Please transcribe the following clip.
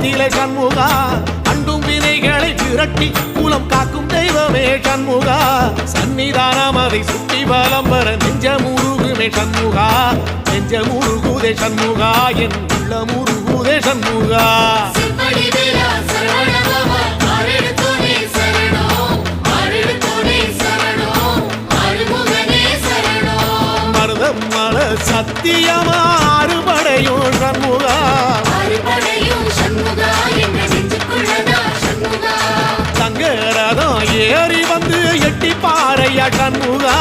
குலத்திலே சண்முகா அண்டும் வினைகளை விரட்டி குலம் காக்கும் தெய்வமே சண்முகா சன்னிதானம் அதை சுற்றி பலம் வர நெஞ்சமுருகுமே சண்முகா நெஞ்சமுருகுதே சண்முகா என் உள்ளமுருகுதே சண்முகா மருதமல சத்தியமா அறுபடையும் சண்முகா தங்கரதம் ஏறி வந்து எட்டி பாறையா சண்முகா